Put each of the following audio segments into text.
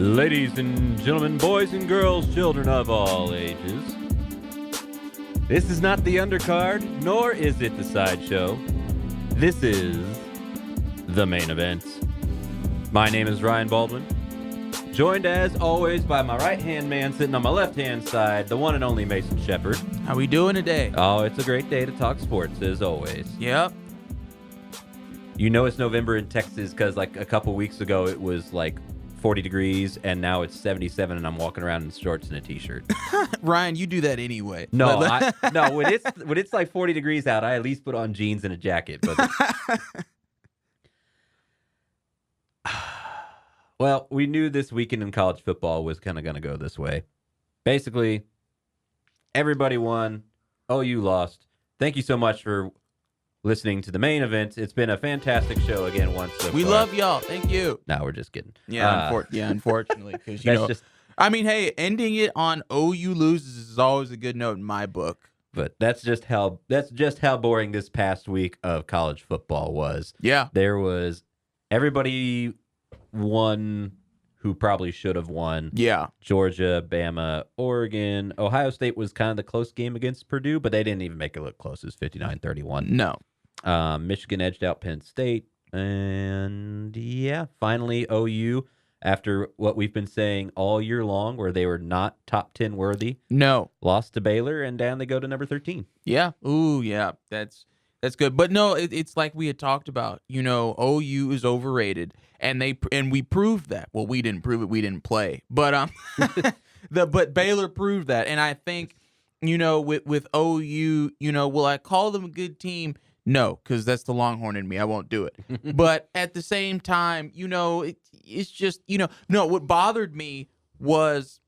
Ladies and gentlemen, boys and girls, children of all ages, this is not the undercard, nor is it the sideshow. This is the main event. My name is Ryan Baldwin, joined as always by my right-hand man sitting on my left-hand side, the one and only Mason Shepard. How we doing today? Oh, it's a great day to talk sports, as always. Yep. You know it's November in Texas because like a couple weeks ago it was like 40 degrees, and now it's 77, and I'm walking around in shorts and a t-shirt. Ryan, you do that anyway. No, when it's like 40 degrees out, I at least put on jeans and a jacket. But well, we knew this weekend in college football was kind of going to go this way. Basically, everybody won. OU lost. Thank you so much for listening to the main event. It's been a fantastic show again once so We far. love y'all. Thank you. No, we're just kidding. Unfortunately, because you know, I mean, hey, ending it on OU loses is always a good note in my book. But that's just how boring this past week of college football was. Yeah. There was everybody won who probably should have won. Yeah. Georgia, Bama, Oregon. Ohio State was kind of the close game against Purdue, but they didn't even make it look close. It was 59-31. No. Michigan edged out Penn State. And yeah, finally OU, after what we've been saying all year long, where they were not top 10 worthy. No. Lost to Baylor, and down they go to number 13. Yeah. Ooh, yeah. That's good. But no, it's like we had talked about. You know, OU is overrated, and we proved that. Well, we didn't prove it. We didn't play. But but Baylor proved that, and I think, you know, with OU, you know, will I call them a good team? No, because that's the Longhorn in me. I won't do it. But at the same time, you know, it's just, you know, no, what bothered me was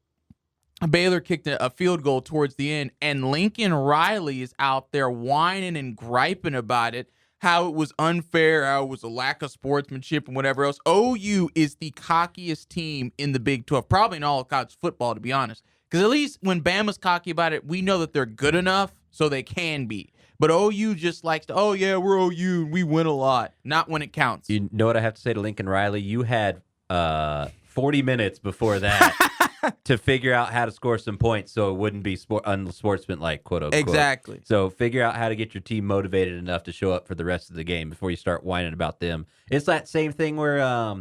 Baylor kicked a field goal towards the end, and Lincoln Riley is out there whining and griping about it, how it was unfair, how it was a lack of sportsmanship and whatever else. OU is the cockiest team in the Big 12, probably in all of college football, to be honest. Because at least when Bama's cocky about it, we know that they're good enough so they can be. But OU just likes to, oh, yeah, we're OU and we win a lot. Not when it counts. You know what I have to say to Lincoln Riley? You had 40 minutes before that to figure out how to score some points so it wouldn't be unsportsmanlike, quote unquote. Exactly. So figure out how to get your team motivated enough to show up for the rest of the game before you start whining about them. It's that same thing where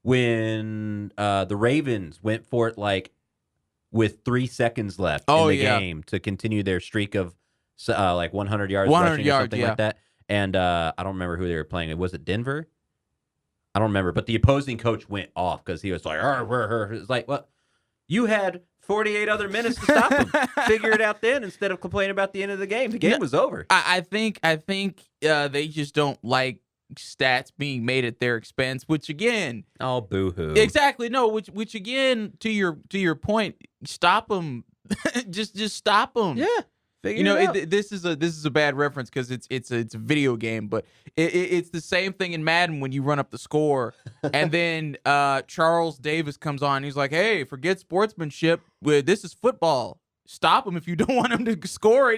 when the Ravens went for it like with 3 seconds left in the game to continue their streak of like 100 yards 100 rushing yards, or something like that. And I don't remember who they were playing. Was it Denver? I don't remember. But the opposing coach went off because he was like, it's like, well, you had 48 other minutes to stop him. Figure it out then instead of complaining about the end of the game. The game was over. I think they just don't like stats being made at their expense, which again, oh, boo-hoo. Exactly. No, which again, to your point, stop them. just stop them. Yeah. This is a bad reference because it's a video game, but it's the same thing in Madden when you run up the score, and then Charles Davis comes on. And he's like, "Hey, forget sportsmanship. This is football. Stop him if you don't want him to score."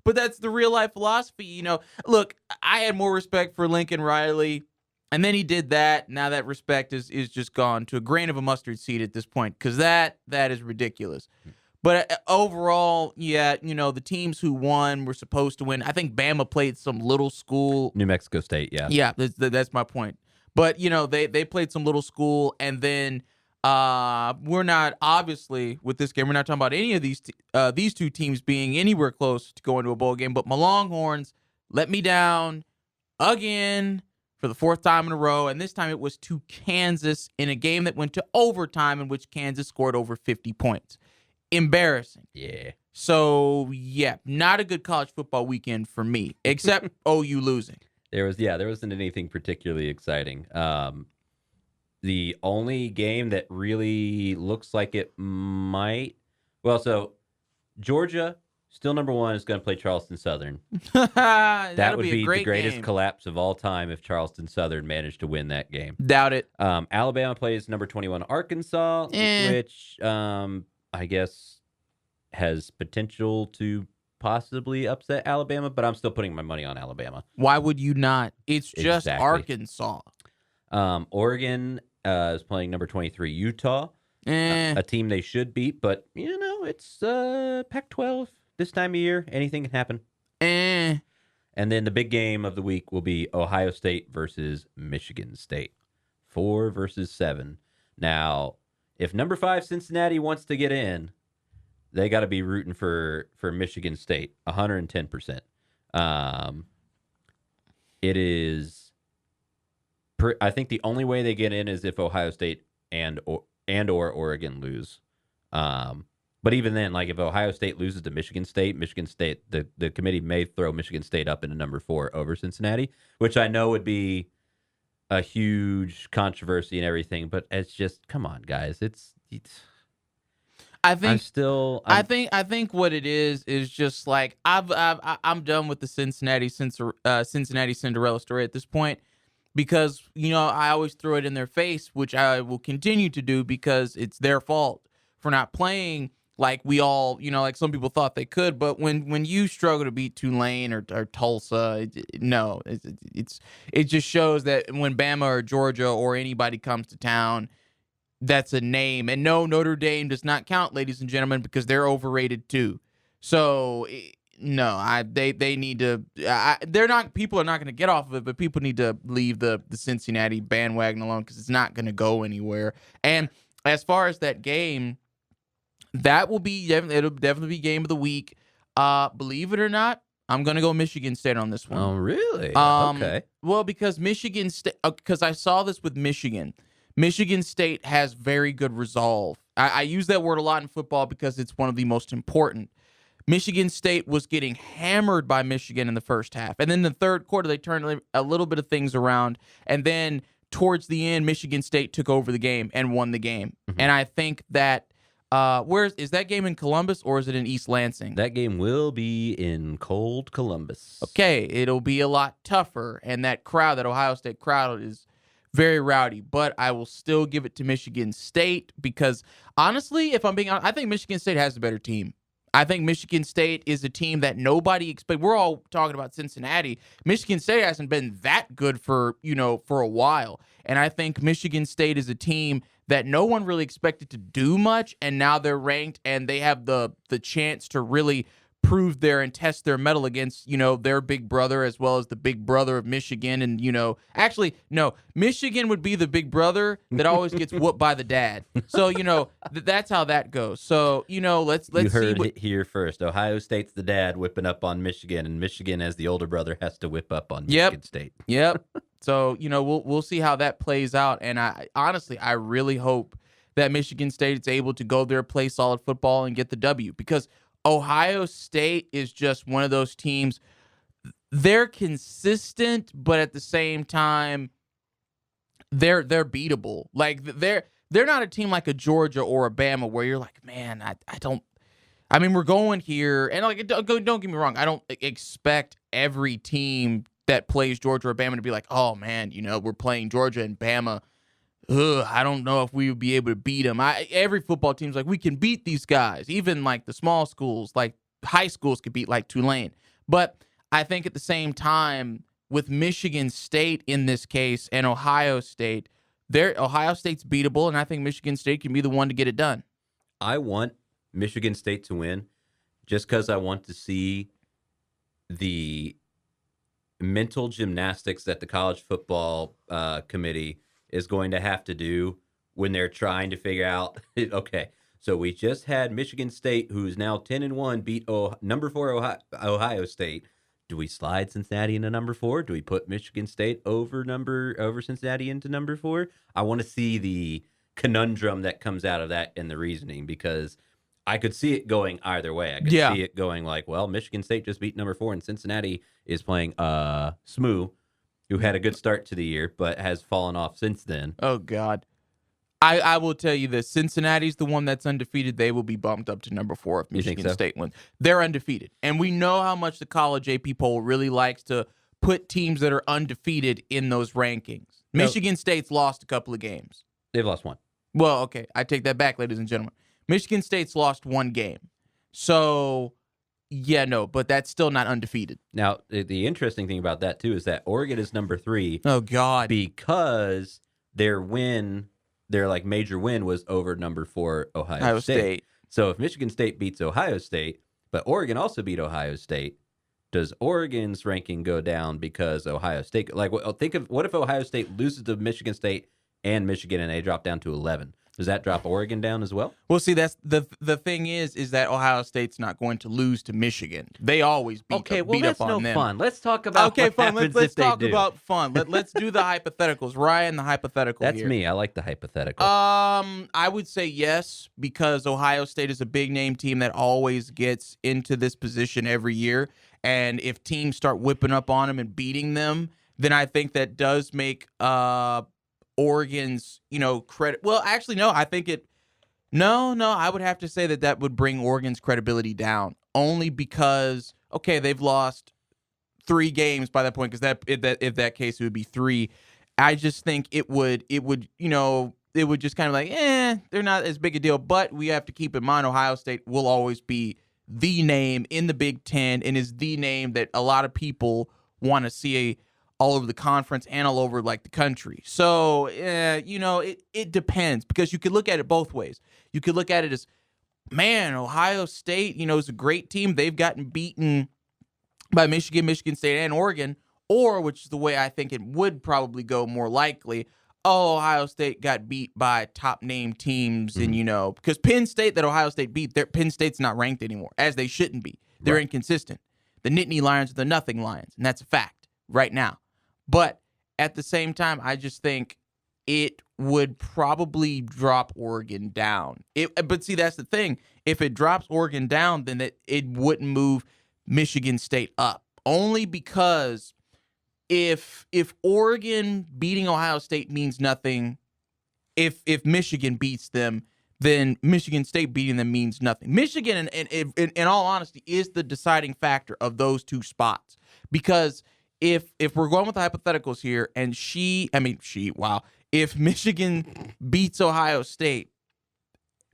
But that's the real life philosophy, you know. Look, I had more respect for Lincoln Riley, and then he did that. Now that respect is just gone to a grain of a mustard seed at this point because that is ridiculous. But overall, yeah, you know, the teams who won were supposed to win. I think Bama played some little school. New Mexico State, yeah. Yeah, that's my point. But, you know, they played some little school, and then we're not, obviously, with this game, we're not talking about any of these two teams being anywhere close to going to a bowl game. But my Longhorns let me down again for the 4th time in a row, and this time it was to Kansas in a game that went to overtime in which Kansas scored over 50 points. Embarrassing. Yeah. So, yeah, not a good college football weekend for me, except OU losing. There wasn't anything particularly exciting. The only game that really looks like it might, so Georgia, still number 1, is going to play Charleston Southern. That would be the greatest game. Collapse of all time if Charleston Southern managed to win that game. Doubt it. Alabama plays number 21 Arkansas, which I guess has potential to possibly upset Alabama, but I'm still putting my money on Alabama. Why would you not? It's just Exactly. Arkansas. Oregon is playing number 23 Utah, a team they should beat, but it's Pac-12 this time of year. Anything can happen. And then the big game of the week will be Ohio State versus Michigan State, 4 versus 7. Now, if number 5 Cincinnati wants to get in, they got to be rooting for Michigan State 110%. It is. I think the only way they get in is if Ohio State and or Oregon lose. But even then, like if Ohio State loses to Michigan State, the committee may throw Michigan State up into number 4 over Cincinnati, which I know would be a huge controversy and everything. But it's just, come on, guys. I think what it is just like I'm done with the Cincinnati Cinderella story at this point, because I always throw it in their face, which I will continue to do because it's their fault for not playing like we all, like some people thought they could. But when you struggle to beat Tulane or Tulsa, it just shows that when Bama or Georgia or anybody comes to town, that's a name. And no, Notre Dame does not count, ladies and gentlemen, because they're overrated too. So no, they need to. People are not going to get off of it, but people need to leave the Cincinnati bandwagon alone because it's not going to go anywhere. And as far as that game, it'll definitely be game of the week. Believe it or not, I'm going to go Michigan State on this one. Oh, really? Okay. Well, because Michigan State, because I saw this with Michigan. Michigan State has very good resolve. I use that word a lot in football because it's one of the most important. Michigan State was getting hammered by Michigan in the first half. And then the third quarter, they turned a little bit of things around. And then towards the end, Michigan State took over the game and won the game. Mm-hmm. And I think that, is that game in Columbus or is it in East Lansing? That game will be in cold Columbus. Okay, it'll be a lot tougher. And that Ohio State crowd is very rowdy, but I will still give it to Michigan State because, honestly, if I'm being honest, I think Michigan State has a better team. I think Michigan State is a team that nobody expected. We're all talking about Cincinnati. Michigan State hasn't been that good for a while. And I think Michigan State is a team that no one really expected to do much, and now they're ranked and they have the chance to really prove and test their mettle against, their big brother as well as the big brother of Michigan. And, actually, no, Michigan would be the big brother that always gets whooped by the dad. So, that's how that goes. So, let's you heard it here first. Ohio State's the dad whipping up on Michigan, and Michigan, as the older brother, has to whip up on Michigan State. Yep. So, we'll see how that plays out. And I really hope that Michigan State is able to go there, play solid football, and get the W, because Ohio State is just one of those teams. They're consistent, but at the same time, they're beatable. Like they're not a team like a Georgia or a Bama where you're like, man, we're going here, and like don't get me wrong, I don't expect every team that plays Georgia or Bama to be like, oh man, we're playing Georgia and Bama. I don't know if we would be able to beat them. Every football team's like, we can beat these guys. Even like the small schools, like high schools could beat like Tulane. But I think at the same time, with Michigan State in this case and Ohio State, Ohio State's beatable, and I think Michigan State can be the one to get it done. I want Michigan State to win just because I want to see the mental gymnastics that the college football committee is going to have to do when they're trying to figure out, okay, so we just had Michigan State, who's now 10-1, beat number 4 Ohio State. Do we slide Cincinnati into number 4? Do we put Michigan State over Cincinnati into number 4? I want to see the conundrum that comes out of that and the reasoning, because I could see it going either way. I could see it going like, well, Michigan State just beat number 4, and Cincinnati is playing SMU, who had a good start to the year, but has fallen off since then. Oh, God. I will tell you this. Cincinnati's the one that's undefeated. They will be bumped up to number 4 if Michigan State wins. They're undefeated. And we know how much the college AP poll really likes to put teams that are undefeated in those rankings. Michigan State's lost a couple of games. They've lost one. Well, okay. I take that back, ladies and gentlemen. Michigan State's lost one game. So, yeah, no, but that's still not undefeated. Now, the interesting thing about that, too, is that Oregon is number 3. Oh, God. Because their like major win was over number 4 Ohio State. State. So if Michigan State beats Ohio State, but Oregon also beat Ohio State, does Oregon's ranking go down because Ohio State? Like, think of what if Ohio State loses to Michigan State and Michigan, and they drop down to 11? Does that drop Oregon down as well? Well, see, that's the thing is that Ohio State's not going to lose to Michigan. They always beat up on them. That's no fun. Let's talk about what happens Let's if they talk do. about fun. Let's do the hypotheticals. Ryan, the hypothetical That's here. me. I like the hypothetical. I would say yes, because Ohio State is a big name team that always gets into this position every year. And if teams start whipping up on them and beating them, then I think that does make Oregon's, credit. Well, actually, no. I think it. No. I would have to say that would bring Oregon's credibility down, only because they've lost 3 games by that point. Because if that case, it would be 3. I just think it would just kind of like, they're not as big a deal. But we have to keep in mind, Ohio State will always be the name in the Big Ten and is the name that a lot of people want to see all over the conference and all over like the country. So, it depends, because you could look at it both ways. You could look at it as, man, Ohio State, is a great team. They've gotten beaten by Michigan State, and Oregon. Or, which is the way I think it would probably go more likely, Ohio State got beat by top name teams, and because Penn State that Ohio State beat, Penn State's not ranked anymore, as they shouldn't be. They're inconsistent. The Nittany Lions are the nothing Lions, and that's a fact right now. But at the same time, I just think it would probably drop Oregon down. But see, that's the thing. If it drops Oregon down, then it wouldn't move Michigan State up, only because if Oregon beating Ohio State means nothing, if Michigan beats them, then Michigan State beating them means nothing. Michigan, in all honesty, is the deciding factor of those 2 spots. Because if we're going with the hypotheticals here, and if Michigan beats Ohio State,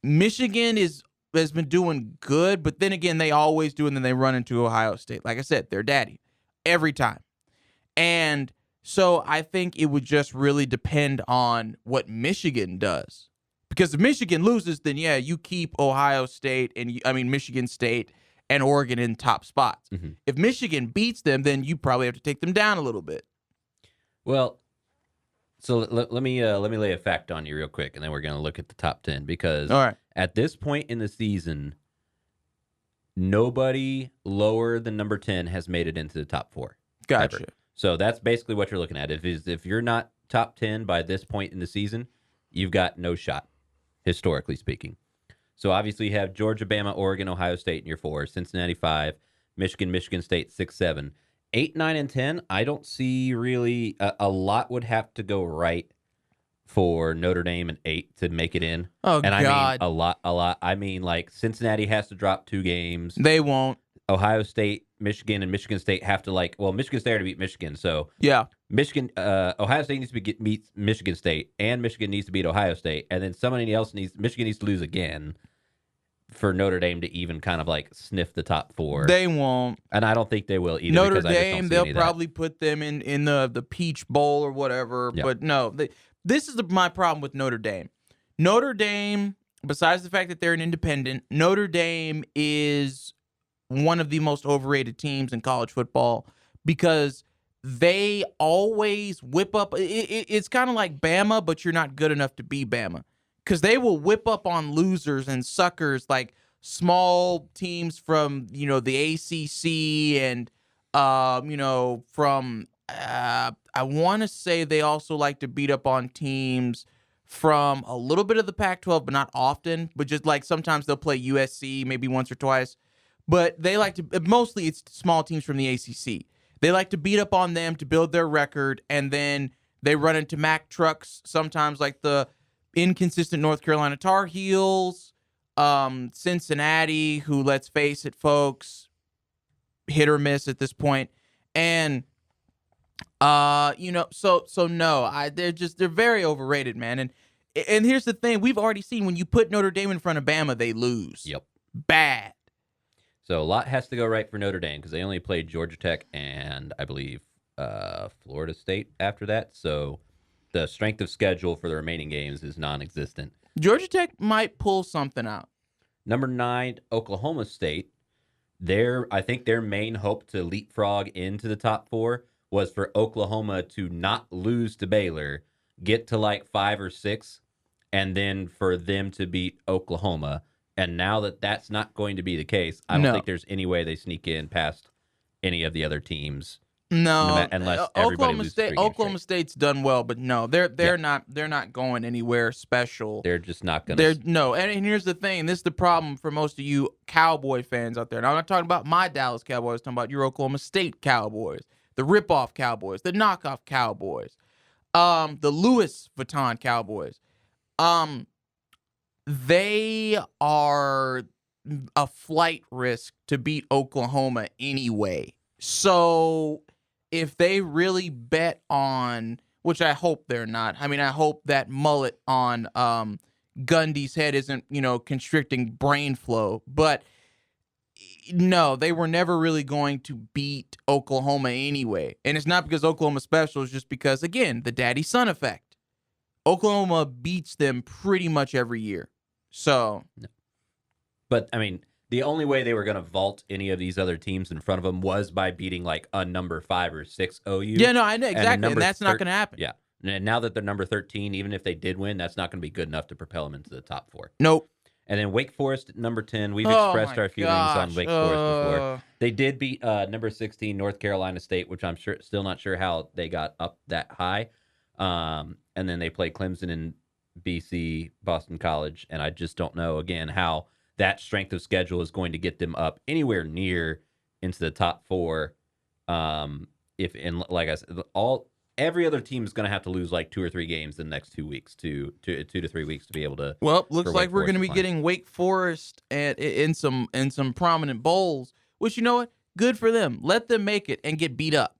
Michigan has been doing good, but then again, they always do, and then they run into Ohio State. Like I said, they're daddy every time. And so I think it would just really depend on what Michigan does. Because if Michigan loses, then you keep Ohio State Michigan State and Oregon in top spots. Mm-hmm. If Michigan beats them, then you probably have to take them down a little bit. Well, so let me lay a fact on you real quick, and then we're going to look at the top 10. Because at this point in the season, nobody lower than number 10 has made it into the top 4. Gotcha. Ever. So that's basically what you're looking at. If you're not top 10 by this point in the season, you've got no shot, historically speaking. So obviously you have Georgia, Bama, Oregon, Ohio State in your 4, Cincinnati 5, Michigan State 6, 7. 8, 9, and 10, I don't see really a lot would have to go right for Notre Dame and 8 to make it in. Oh, and God. I mean a lot. I mean, like, Cincinnati has to drop 2 games. They won't. Ohio State, Michigan, and Michigan State have to Michigan State already beat Michigan, so yeah. Ohio State needs to beat Michigan State, and Michigan needs to beat Ohio State, and then Michigan needs to lose again for Notre Dame to even kind of like sniff the top 4. They won't, and I don't think they will either. Notre Dame, they'll probably put them in the Peach Bowl or whatever. Yep. But no, this is my problem with Notre Dame. Notre Dame, besides the fact that they're an independent, Notre Dame is one of the most overrated teams in college football, because they always whip up. It's kind of like Bama, but you're not good enough to be Bama, because they will whip up on losers and suckers, like small teams from the ACC and from I want to say they also like to beat up on teams from a little bit of the Pac-12, but not often. But just like sometimes they'll play USC maybe once or twice. But they like to, mostly it's small teams from the ACC. They like to beat up on them to build their record, and then they run into Mack trucks, sometimes like the inconsistent North Carolina Tar Heels, Cincinnati, who, let's face it, folks, hit or miss at this point. And, so no, they're very overrated, man. And here's the thing. We've already seen when you put Notre Dame in front of Bama, they lose. Yep. Bad. So a lot has to go right for Notre Dame, because they only played Georgia Tech and I believe Florida State after that. So the strength of schedule for the remaining games is non-existent. Georgia Tech might pull something out. Number 9, Oklahoma State. I think their main hope to leapfrog into the top 4 was for Oklahoma to not lose to Baylor, get to like 5 or 6, and then for them to beat Oklahoma. And now that that's not going to be the case, I don't think there's any way they sneak in past any of the other teams. No, unless everybody loses 3 games Oklahoma straight. State's done well, but no, they're not going anywhere special. They're just not going to. No, and here's the thing. This is the problem for most of you Cowboy fans out there. And I'm not talking about my Dallas Cowboys. I'm talking about your Oklahoma State Cowboys, the rip-off Cowboys, the knockoff Cowboys, the Louis Vuitton Cowboys. They are a flight risk to beat Oklahoma anyway. So if they really bet on, which I hope they're not. I mean, I hope that mullet on Gundy's head isn't, constricting brain flow. But no, they were never really going to beat Oklahoma anyway. And it's not because Oklahoma's special. It's just because, again, the daddy-son effect. Oklahoma beats them pretty much every year. So. But, I mean, the only way they were going to vault any of these other teams in front of them was by beating like a number 5 or 6 OU. Yeah, no, I know exactly, and that's not going to happen. Yeah, and now that they're number 13, even if they did win, that's not going to be good enough to propel them into the top 4. Nope. And then Wake Forest at number 10. We've expressed our feelings on Wake Forest before. They did beat number 16 North Carolina State, which I'm still not sure how they got up that high. And then they play Clemson and BC, Boston College, and I just don't know again how that strength of schedule is going to get them up anywhere near into the top 4. Like I said, every other team is going to have to lose like 2 or 3 games in the next 2 weeks, 2 to 3 weeks to be able to. Well, looks like we're going to be getting Wake Forest in some prominent bowls. Which, you know what? Good for them. Let them make it and get beat up.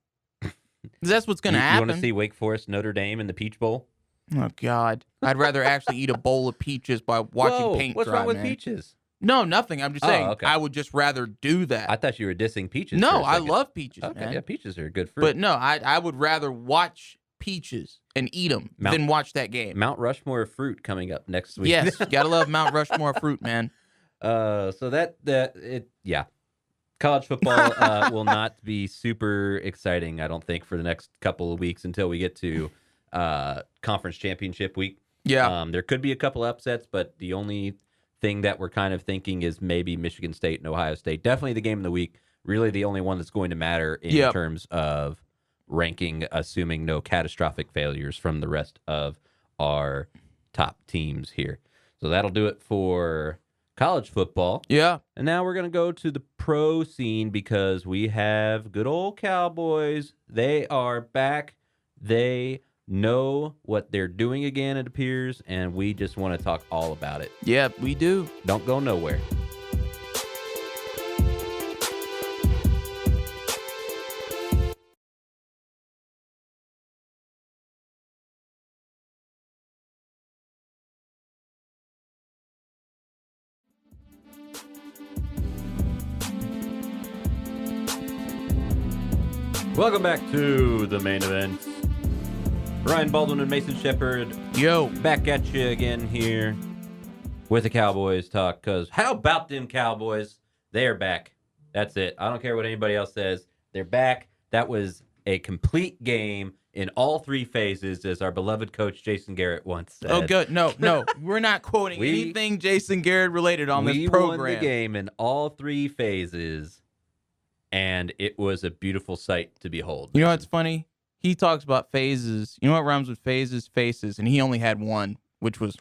That's what's going to happen. You want to see Wake Forest, Notre Dame in the Peach Bowl? Oh God, I'd rather actually eat a bowl of peaches by watching paint dry. What's wrong with peaches? No, nothing. I'm just saying okay. I would just rather do that. I thought you were dissing peaches. No, I love peaches, okay, man. Yeah, peaches are good fruit. But no, I would rather watch peaches and eat them than watch that game. Mount Rushmore fruit coming up next week. Yes, gotta love Mount Rushmore fruit, man. College football will not be super exciting, I don't think, for the next couple of weeks until we get to conference championship week. Yeah. There could be a couple upsets, but the only thing that we're kind of thinking is maybe Michigan State and Ohio State. Definitely the game of the week. Really the only one that's going to matter in terms of ranking, assuming no catastrophic failures from the rest of our top teams here. So that'll do it for college football. Yeah. And now we're going to go to the pro scene because we have good old Cowboys. They are back. They know what they're doing again, it appears, and we just want to talk all about it. Yeah, we do. Don't go nowhere. Welcome back to the main event. Ryan Baldwin and Mason Shepard. Yo. Back at you again here with the Cowboys talk, because how about them Cowboys? They are back. That's it. I don't care what anybody else says. They're back. That was a complete game in all 3 phases, as our beloved coach Jason Garrett once said. Oh, good. No. We're not quoting anything Jason Garrett related on this program. We won the game in all 3 phases, and it was a beautiful sight to behold. You know what's funny? He talks about phases. You know what rhymes with phases? Faces. And he only had one, which was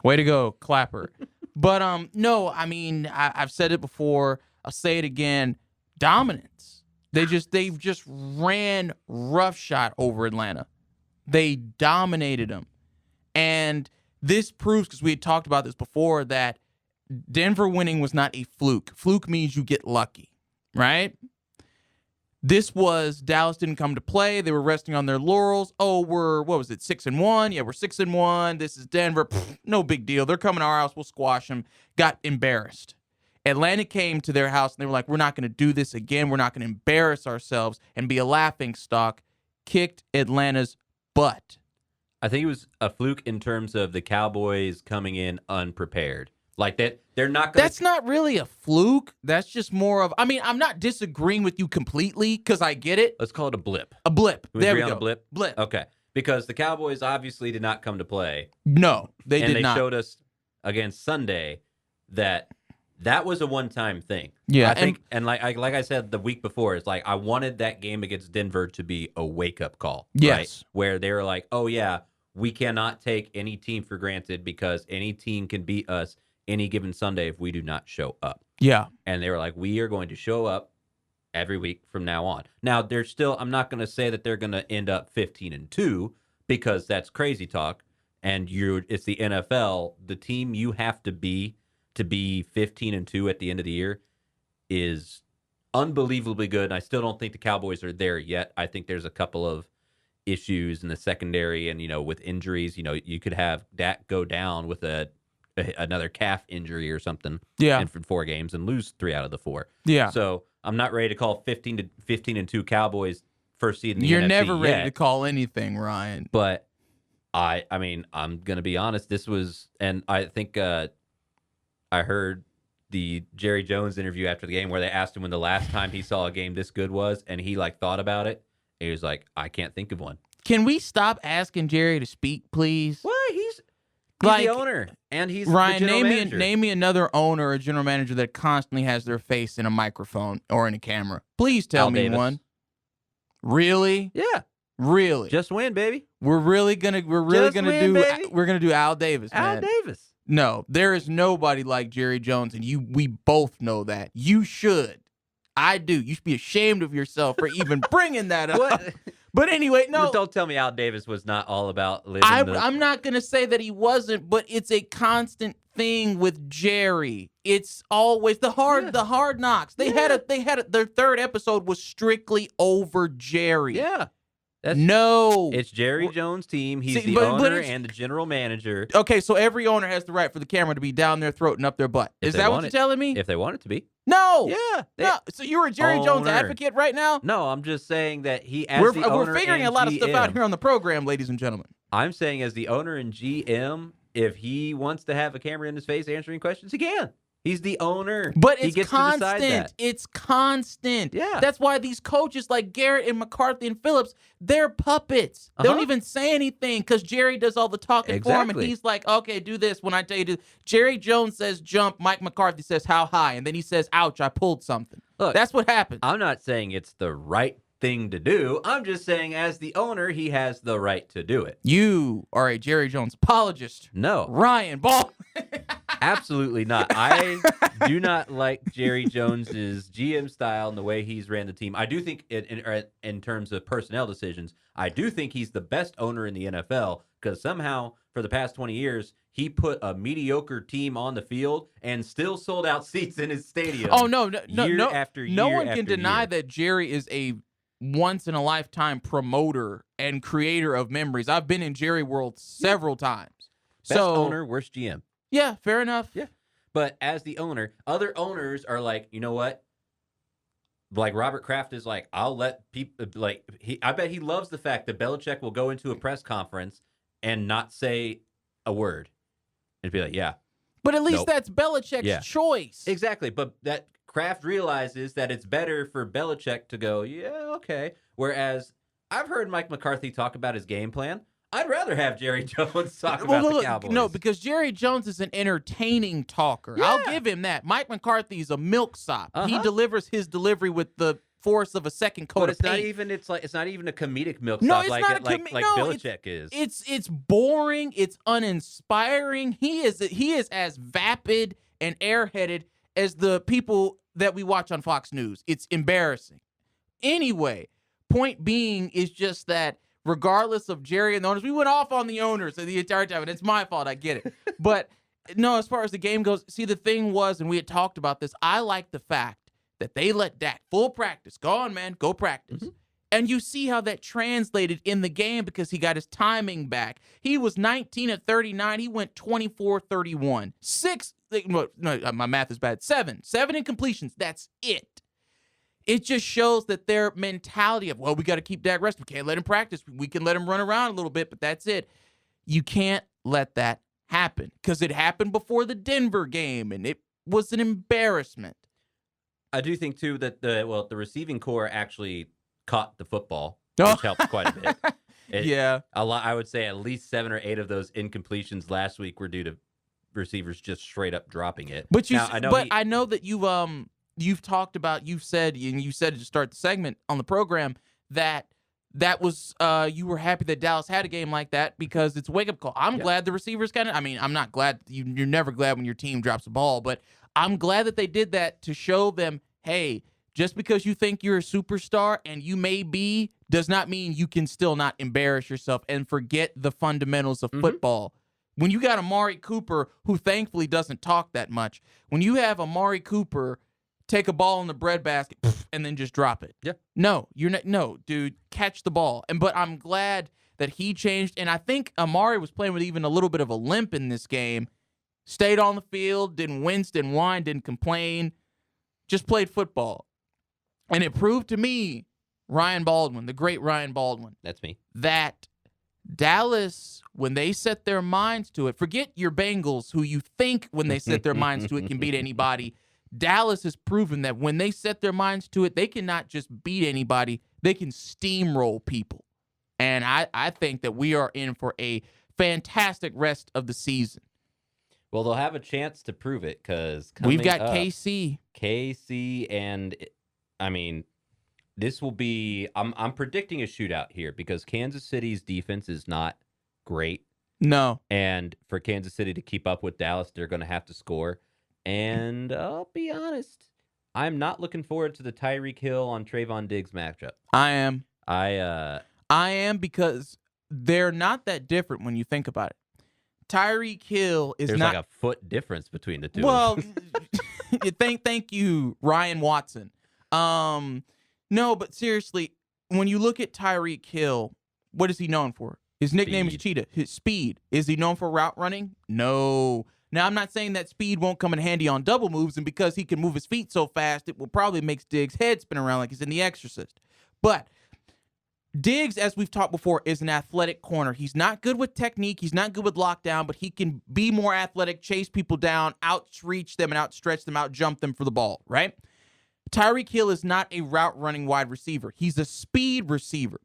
way to go, clapper. But no, I mean, I've said it before. I'll say it again. Dominance. They've just ran roughshod over Atlanta. They dominated them. And this proves, because we had talked about this before, that Denver winning was not a fluke. Fluke means you get lucky, right? This was Dallas didn't come to play. They were resting on their laurels. Oh, we're 6-1? Yeah, we're 6-1. This is Denver. Pfft, no big deal. They're coming to our house. We'll squash them. Got embarrassed. Atlanta came to their house and they were like, we're not going to do this again. We're not going to embarrass ourselves and be a laughing stock. kicked Atlanta's butt. I think it was a fluke in terms of the Cowboys coming in unprepared. Like that, they're not going to... That's not really a fluke. That's just more of... I mean, I'm not disagreeing with you completely because I get it. Let's call it a blip. A blip. Can we There agree we on go. a blip? Blip. Okay. Because the Cowboys obviously did not come to play. No, they and did not. And they showed us against Sunday that was a one-time thing. Yeah. I think, and like I said the week before, it's like I wanted that game against Denver to be a wake-up call. Yes. Right? Where they were like, oh, yeah, we cannot take any team for granted because any team can beat us any given Sunday if we do not show up. Yeah. And they were like, we are going to show up every week from now on. Now, they're still, I'm not going to say that they're going to end up 15-2 because that's crazy talk. And it's the NFL. The team you have to be 15-2 at the end of the year is unbelievably good. And I still don't think the Cowboys are there yet. I think there's a couple of issues in the secondary and, with injuries. You could have Dak go down with another calf injury or something in 4 games and lose 3 out of the 4. Yeah. So I'm not ready to call 15-2 Cowboys first seed in the NFC You're never ready yet, to call anything, Ryan. But I mean, I'm going to be honest. This was, and I think I heard the Jerry Jones interview after the game where they asked him when the last time he saw a game this good was, and he thought about it. He was like, I can't think of one. Can we stop asking Jerry to speak, please? What? He's the owner, and he's Ryan, the general manager. name me another owner or general manager that constantly has their face in a microphone or in a camera. Please tell Al me Davis. one. Really? Yeah. Really? Just win, baby. We're gonna do Al Davis, man. Al Davis. No, there is nobody like Jerry Jones, and we both know that. You should. I do. You should be ashamed of yourself for even bringing that up. What? But anyway, no. But don't tell me Al Davis was not all about living I'm not going to say that he wasn't, but it's a constant thing with Jerry. It's always the hard knocks. They had their third episode was strictly over Jerry. Yeah. It's Jerry Jones' team. He's the owner and the general manager. Okay, so every owner has the right for the camera to be down their throat and up their butt. Is that what you're telling me? If they want it to be. No. Yeah. No. So you're a Jerry Jones advocate right now? No, I'm just saying that we're figuring a lot of stuff out here on the program, ladies and gentlemen. I'm saying as the owner and GM, if he wants to have a camera in his face answering questions, he can. He's the owner. But he it's constant. To decide that. It's constant. Yeah. That's why these coaches like Garrett and McCarthy and Phillips, they're puppets. They don't even say anything because Jerry does all the talking for him. And he's like, okay, do this when I tell you to. Jerry Jones says jump. Mike McCarthy says how high. And then he says, ouch, I pulled something. Look, that's what happens. I'm not saying it's the right thing to do. I'm just saying as the owner, he has the right to do it. You are a Jerry Jones apologist. No. Ryan Ball. Absolutely not. I do not like Jerry Jones's GM style and the way he's ran the team. I do think in terms of personnel decisions, I do think he's the best owner in the NFL because somehow for the past 20 years, he put a mediocre team on the field and still sold out seats in his stadium. Oh, no. Year after year no one after can deny year. that Jerry is a once-in-a-lifetime promoter and creator of memories. I've been in Jerry World several times. Best owner, worst GM. Yeah, fair enough. Yeah. But as the owner, other owners are like, you know what? Like Robert Kraft is like, I'll let people I bet he loves the fact that Belichick will go into a press conference and not say a word and be like, yeah. But at least that's Belichick's choice. Exactly. But that Kraft realizes that it's better for Belichick to go, yeah, okay. Whereas I've heard Mike McCarthy talk about his game plan. I'd rather have Jerry Jones talk about the Cowboys. No, because Jerry Jones is an entertaining talker. Yeah. I'll give him that. Mike McCarthy is a milksop. He delivers his delivery with the force of a second coat of paint. It's not even a comedic milksop like Belichick is. It's boring. It's uninspiring. He is as vapid and airheaded as the people that we watch on Fox News. It's embarrassing. Anyway, point being is just that regardless of Jerry and the owners, we went off on the owners the entire time, and it's my fault. I get it. But no, as far as the game goes, see, the thing was, and we had talked about this, I like the fact that they let Dak full practice. Go on, man. Go practice. Mm-hmm. And you see how that translated in the game because he got his timing back. He was 19 of 39. He went 24-31. My math is bad. Seven incompletions. That's it. it just shows that their mentality of, well, we got to keep Dak rested. We can't let him practice. We can let him run around a little bit, but that's it. You can't let that happen because it happened before the Denver game, and it was an embarrassment. I do think, too, that the receiving core actually caught the football, which helped quite a bit. Yeah. A lot. I would say at least 7 or 8 of those incompletions last week were due to receivers just straight up dropping it. But I know that you've talked about, you said to start the segment on the program that was you were happy that Dallas had a game like that because it's a wake-up call. I'm glad the receivers I'm not glad, you're never glad when your team drops a ball, but I'm glad that they did that to show them, hey, just because you think you're a superstar, and you may be, does not mean you can still not embarrass yourself and forget the fundamentals of football. When you got Amari Cooper, who thankfully doesn't talk that much, when you have Amari Cooper take a ball in the breadbasket and then just drop it. Yeah. No, no, dude, catch the ball. But I'm glad that he changed, and I think Amari was playing with even a little bit of a limp in this game. Stayed on the field, didn't wince, didn't whine, didn't complain, just played football. And it proved to me, Ryan Baldwin, the great Ryan Baldwin. That's me. That Dallas, when they set their minds to it, forget your Bengals, who you think when they set their minds to it can beat anybody. Dallas has proven that when they set their minds to it, they can not just beat anybody, they can steamroll people. And I think that we are in for a fantastic rest of the season. Well, they'll have a chance to prove it because we've got KC. And I mean, this will be. I'm predicting a shootout here because Kansas City's defense is not great. No, and for Kansas City to keep up with Dallas, they're going to have to score. And I'll be honest, I'm not looking forward to the Tyreek Hill on Trayvon Diggs matchup. I am. I am because they're not that different when you think about it. Tyreek Hill is There's not like a foot difference between the two. Well, thank you, Ryan Watson. No, but seriously, when you look at Tyreek Hill, what is he known for? His nickname is Cheetah. His speed. Is he known for route running? No. Now, I'm not saying that speed won't come in handy on double moves, and because he can move his feet so fast, it will probably make Diggs' head spin around like he's in The Exorcist. But Diggs, as we've talked before, is an athletic corner. He's not good with technique. He's not good with lockdown, but he can be more athletic, chase people down, outreach them, and outstretch them, outjump them for the ball, right? Tyreek Hill is not a route-running wide receiver. He's a speed receiver.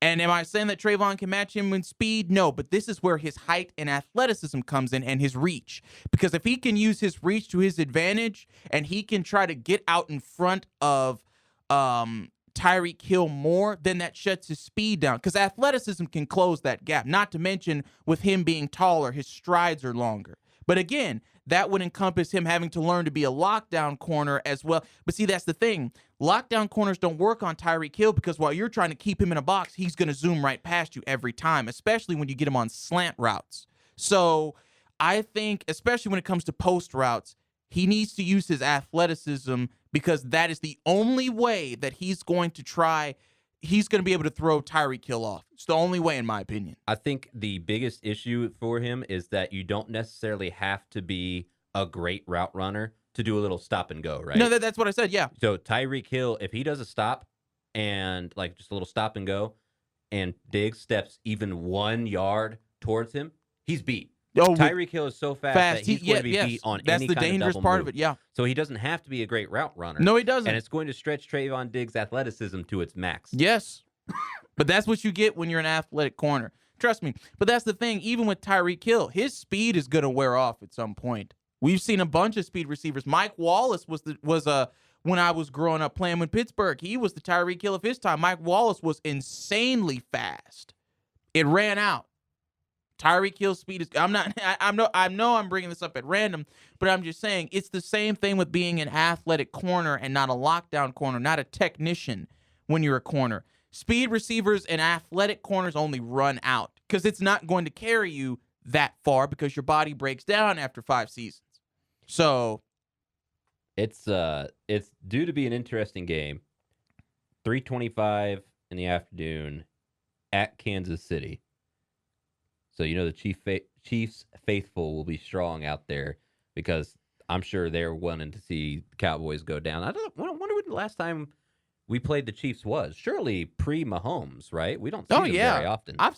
And am I saying that Trayvon can match him in speed? No, but this is where his height and athleticism comes in and his reach. Because if he can use his reach to his advantage and he can try to get out in front of Tyreek Hill more, then that shuts his speed down. Because athleticism can close that gap. Not to mention, with him being taller, his strides are longer. But again, that would encompass him having to learn to be a lockdown corner as well. But see, that's the thing. Lockdown corners don't work on Tyreek Hill because while you're trying to keep him in a box, he's going to zoom right past you every time, especially when you get him on slant routes. So I think, especially when it comes to post routes, he needs to use his athleticism because that is the only way that he's going to be able to throw Tyreek Hill off. It's the only way, in my opinion. I think the biggest issue for him is that you don't necessarily have to be a great route runner to do a little stop and go, right? No, that's what I said, yeah. So Tyreek Hill, if he does a stop and like just a little stop and go, and Diggs steps even 1 yard towards him, he's beat. Tyreek Hill is so fast that he's going to be beat on any kind of double move. That's the dangerous part of it, yeah. So he doesn't have to be a great route runner. No, he doesn't. And it's going to stretch Trayvon Diggs' athleticism to its max. Yes. But that's what you get when you're an athletic corner. Trust me. But that's the thing. Even with Tyreek Hill, his speed is going to wear off at some point. We've seen a bunch of speed receivers. Mike Wallace was when I was growing up playing with Pittsburgh. He was the Tyreek Hill of his time. Mike Wallace was insanely fast. It ran out. Tyreek Hill's speed is. I know I'm bringing this up at random, but I'm just saying it's the same thing with being an athletic corner and not a lockdown corner, not a technician when you're a corner. Speed receivers and athletic corners only run out because it's not going to carry you that far because your body breaks down after 5 seasons. So it's due to be an interesting game. 3:25 in the afternoon at Kansas City. So the Chiefs faithful will be strong out there because I'm sure they're wanting to see the Cowboys go down. I wonder when the last time we played the Chiefs was surely pre-Mahomes, right? We don't see them very often. I've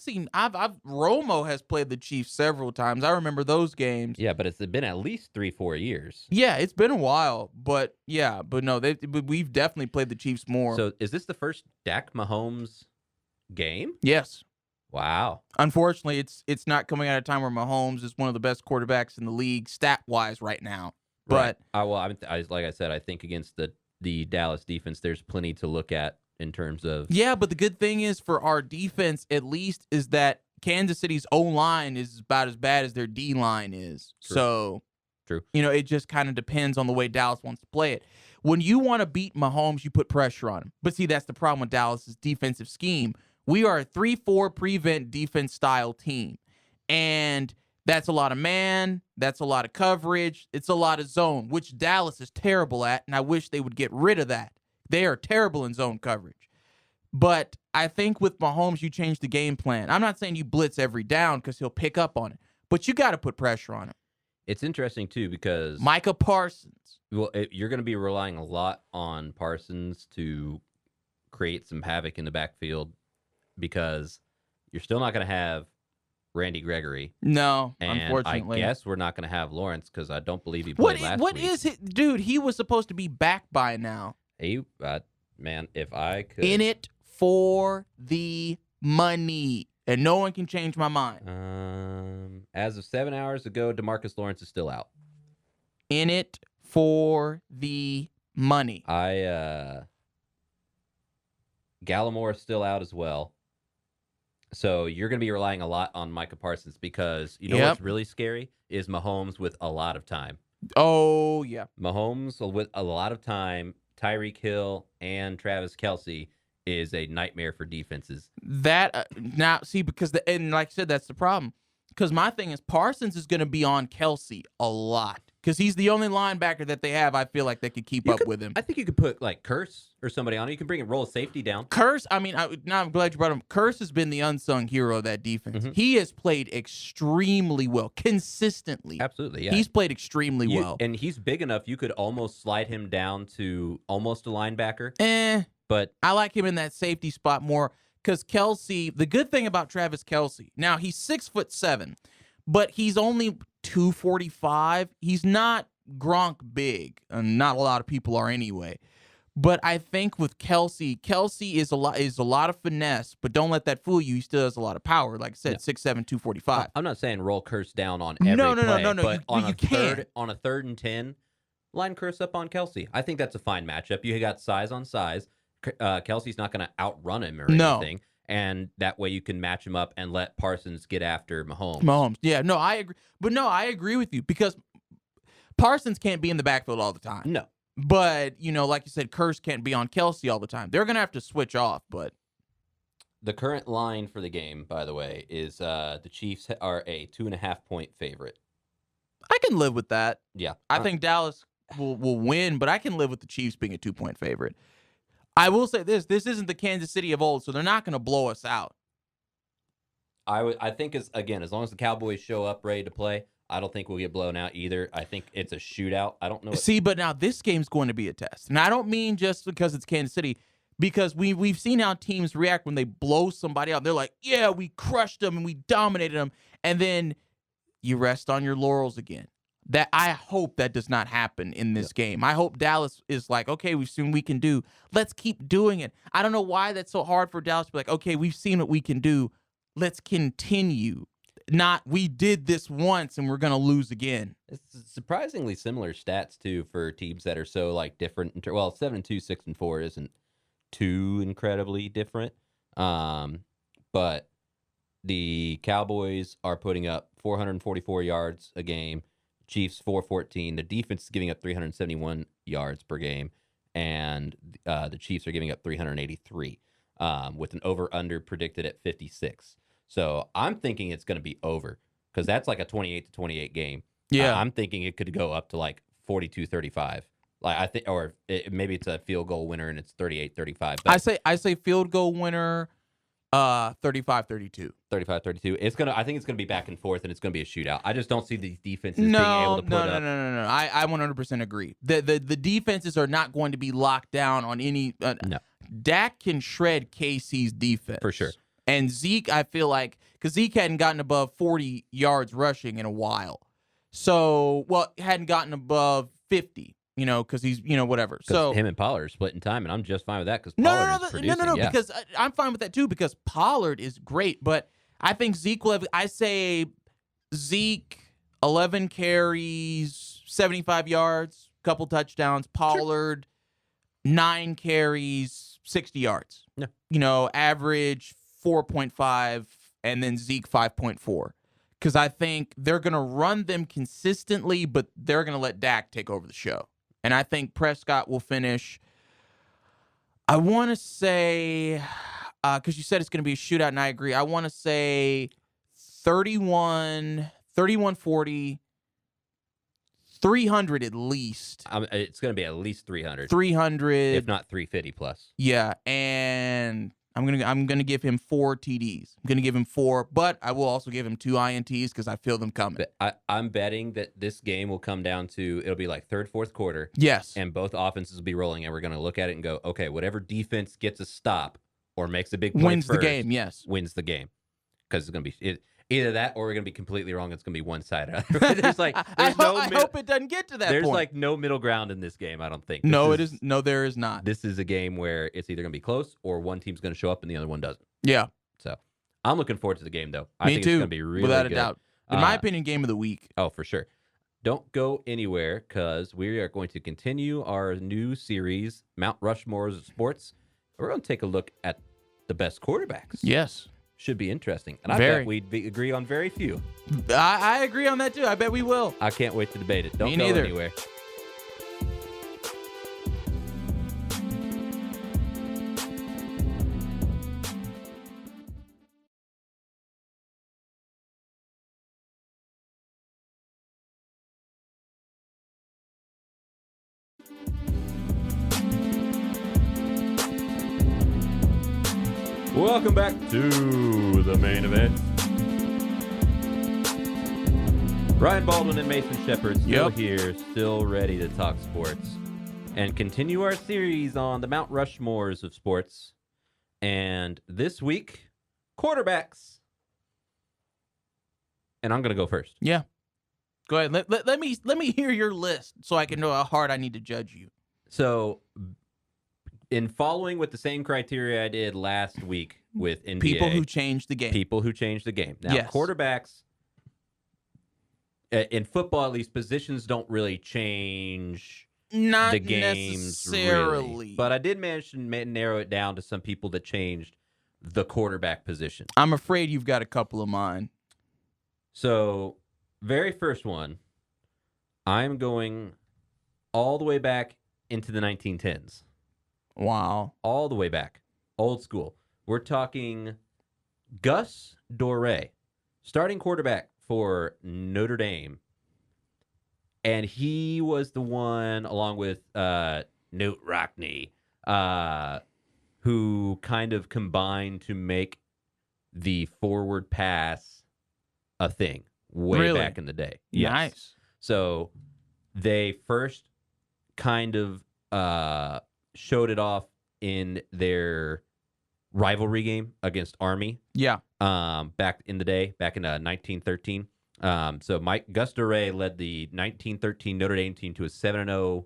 Romo has played the Chiefs several times. I remember those games. Yeah, but it's been at least 3-4 years. Yeah, it's been a while, but no, we've definitely played the Chiefs more. So is this the first Dak Mahomes game? Yes. Wow. Unfortunately, it's not coming at a time where Mahomes is one of the best quarterbacks in the league stat-wise right now. But like I said, I think against the Dallas defense, there's plenty to look at in terms of. Yeah, but the good thing is for our defense, at least, is that Kansas City's O-line is about as bad as their D-line is. True. So, True. It just kind of depends on the way Dallas wants to play it. When you want to beat Mahomes, you put pressure on him. But see, that's the problem with Dallas's defensive scheme. We are a 3-4 prevent defense style team. And that's a lot of man. That's a lot of coverage. It's a lot of zone, which Dallas is terrible at, and I wish they would get rid of that. They are terrible in zone coverage. But I think with Mahomes, you change the game plan. I'm not saying you blitz every down because he'll pick up on it, but you got to put pressure on him. It's interesting, too, because Micah Parsons. Well, you're going to be relying a lot on Parsons to create some havoc in the backfield because you're still not going to have Randy Gregory. No, and unfortunately. I guess we're not going to have Lawrence because I don't believe he played last week. What is it? Dude, he was supposed to be back by now. Hey, man, if I could. In it for the money. And no one can change my mind. As of 7 hours ago, DeMarcus Lawrence is still out. In it for the money. Gallimore is still out as well. So you're going to be relying a lot on Micah Parsons because what's really scary is Mahomes with a lot of time. Oh, yeah. Mahomes with a lot of time, Tyreek Hill and Travis Kelce is a nightmare for defenses. Because and like I said, that's the problem. Because my thing is Parsons is going to be on Kelce a lot because he's the only linebacker that they have. I feel like they could keep up with him. I think you could put like Curse or somebody on it. You can bring a roll of safety down. Curse. I mean, I'm glad you brought him. Curse has been the unsung hero of that defense. Mm-hmm. He has played extremely well, consistently. Absolutely, yeah. He's played extremely well, and he's big enough. You could almost slide him down to almost a linebacker. But I like him in that safety spot more. Because Kelce, the good thing about Travis Kelce, now he's 6'7", but he's only 245. He's not Gronk big, and not a lot of people are anyway. But I think with Kelce is a lot of finesse, but don't let that fool you. He still has a lot of power. Like I said, 6'7", 245. I'm not saying roll Curse down on every play, but on a third and 10, line Curse up on Kelce. I think that's a fine matchup. You got size on size. Kelsey's not going to outrun him or anything, and that way you can match him up and let Parsons get after Mahomes. Yeah, no, I agree. But no, I agree with you because Parsons can't be in the backfield all the time. No. But, like you said, Curse can't be on Kelce all the time. They're going to have to switch off, but. The current line for the game, by the way, is the Chiefs are a 2.5-point favorite. I can live with that. Yeah. I think Dallas will win, but I can live with the Chiefs being a 2-point favorite. I will say this isn't the Kansas City of old, so they're not going to blow us out. I think, as long as the Cowboys show up ready to play, I don't think we'll get blown out either. I think it's a shootout. I don't know. But now this game's going to be a test. And I don't mean just because it's Kansas City, because we've seen how teams react when they blow somebody out. They're like, yeah, we crushed them and we dominated them. And then you rest on your laurels again. That I hope that does not happen in this game. I hope Dallas is like, okay, we've seen what we can do. Let's keep doing it. I don't know why that's so hard for Dallas to be like, okay, we've seen what we can do. Let's continue. Not, we did this once and we're going to lose again. It's surprisingly similar stats, too, for teams that are so, different. 7-2, 6-4 isn't too incredibly different. But the Cowboys are putting up 444 yards a game. Chiefs 414. The defense is giving up 371 yards per game, and the Chiefs are giving up 383, with an over/under predicted at 56. So I'm thinking it's going to be over because that's like a 28-28 game. Yeah, I'm thinking it could go up to 42-35. Maybe it's a field goal winner and it's 38-35. I say field goal winner. 35-32. 35-32. I think it's gonna be back and forth, and it's gonna be a shootout. I just don't see these defenses being able to put up. No. I 100% agree. The defenses are not going to be locked down on any. No. Dak can shred KC's defense. For sure. And Zeke, I feel like, because Zeke hadn't gotten above 40 yards rushing in a while. So, hadn't gotten above 50, because he's, whatever. So him and Pollard are splitting time, and I'm just fine with that because Pollard is producing. No, yeah. because I'm fine with that too because Pollard is great, but I think Zeke will have, I say Zeke, 11 carries, 75 yards, couple touchdowns. Pollard, 9 carries, 60 yards. Yeah. Average 4.5, and then Zeke 5.4. Because I think they're going to run them consistently, but they're going to let Dak take over the show. And I think Prescott will finish, I want to say, because you said it's going to be a shootout, and I agree. I want to say 31-40, 300 at least. It's going to be at least 300. 300. If not 350 plus. Yeah, and I'm gonna give him 4 TDs. I'm gonna give him 4, but I will also give him 2 INTs because I feel them coming. I'm betting that this game will come down to, it'll be like third, fourth quarter. Yes. And both offenses will be rolling, and we're going to look at it and go, okay, whatever defense gets a stop or makes a big play wins first, the game. Yes, wins the game, because it's going to be either that or we're going to be completely wrong. It's going to be one-sided. There's I hope it doesn't get to that there's point. like no middle ground in this game, I don't think. No, there is not. This is a game where it's either going to be close or one team's going to show up and the other one doesn't. Yeah. So I'm looking forward to the game, though. I Me think too, it's going to be really without good. a doubt. In my opinion, game of the week. Oh, for sure. Don't go anywhere because we are going to continue our new series, Mount Rushmore's of Sports. We're going to take a look at the best quarterbacks. Yes. Should be interesting. And I bet we'd agree on very few. I agree on that, too. I bet we will. I can't wait to debate it. Don't Me go neither. anywhere. Welcome back to the main event. Ryan Baldwin and Mason Shepard still here, still ready to talk sports and continue our series on the Mount Rushmores of sports. And this week, quarterbacks. And I'm going to go first. Yeah. Go ahead. Let me hear your list so I can know how hard I need to judge you. So, in following with the same criteria I did last week with NBA. People who changed the game. Now, yes. Quarterbacks, in football at least, positions don't really change Not the games necessarily. Really. But I did narrow it down to some people that changed the quarterback position. I'm afraid you've got a couple of mine. So, very first one, I'm going all the way back into the 1910s. Wow. All the way back. Old school. We're talking Gus Doré, starting quarterback for Notre Dame. And he was the one, along with Newt Rockne, who kind of combined to make the forward pass a thing way back in the day. Yes. Nice. So they first kind of showed it off in their rivalry game against Army. Yeah. Back in the day, back in 1913. So Gus Doré led the 1913 Notre Dame team to a 7-0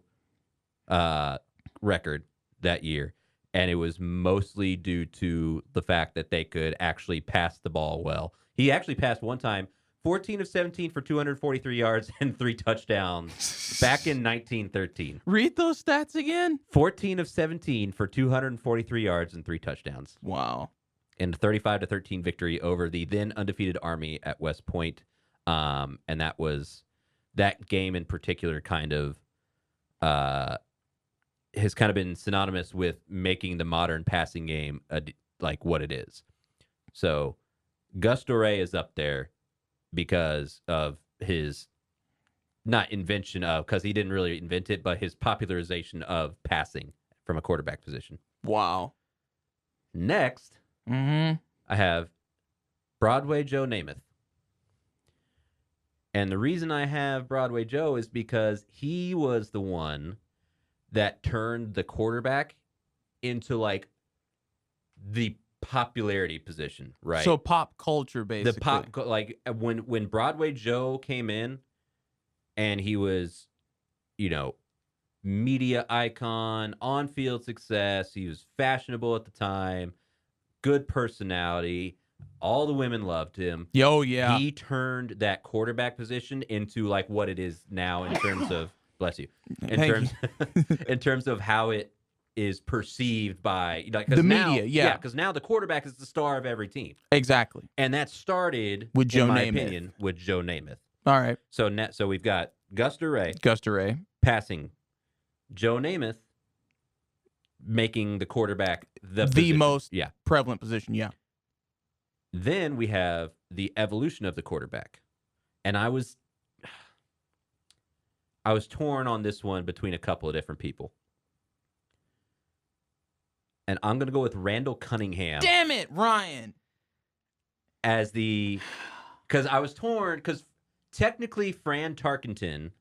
record that year. And it was mostly due to the fact that they could actually pass the ball well. He actually passed one time, 14 of 17 for 243 yards and 3 touchdowns back in 1913. Read those stats again. 14 of 17 for 243 yards and 3 touchdowns. Wow. In a 35-13 victory over the then undefeated Army at West Point. And that game in particular kind of has kind of been synonymous with making the modern passing game like what it is. So Gus Doré is up there because of his, not invention of, because he didn't really invent it, but his popularization of passing from a quarterback position. Wow. Next, I have Broadway Joe Namath. And the reason I have Broadway Joe is because he was the one that turned the quarterback into like the popularity position, right? So pop culture, basically. The pop, like when Broadway Joe came in, and he was, media icon, on-field success. He was fashionable at the time, good personality. All the women loved him. Oh, yeah. He turned that quarterback position into like what it is now in terms of bless you. In terms of how it is perceived by the media, yeah. Because now the quarterback is the star of every team. Exactly. And that started, with Joe in my Namath. opinion, with Joe Namath. All right. So we've got Gus Duray passing, Joe Namath making the quarterback the most prevalent position, yeah. Then we have the evolution of the quarterback. And I was torn on this one between a couple of different people. And I'm going to go with Randall Cunningham. Damn it, Ryan. Because I was torn, because technically Fran Tarkenton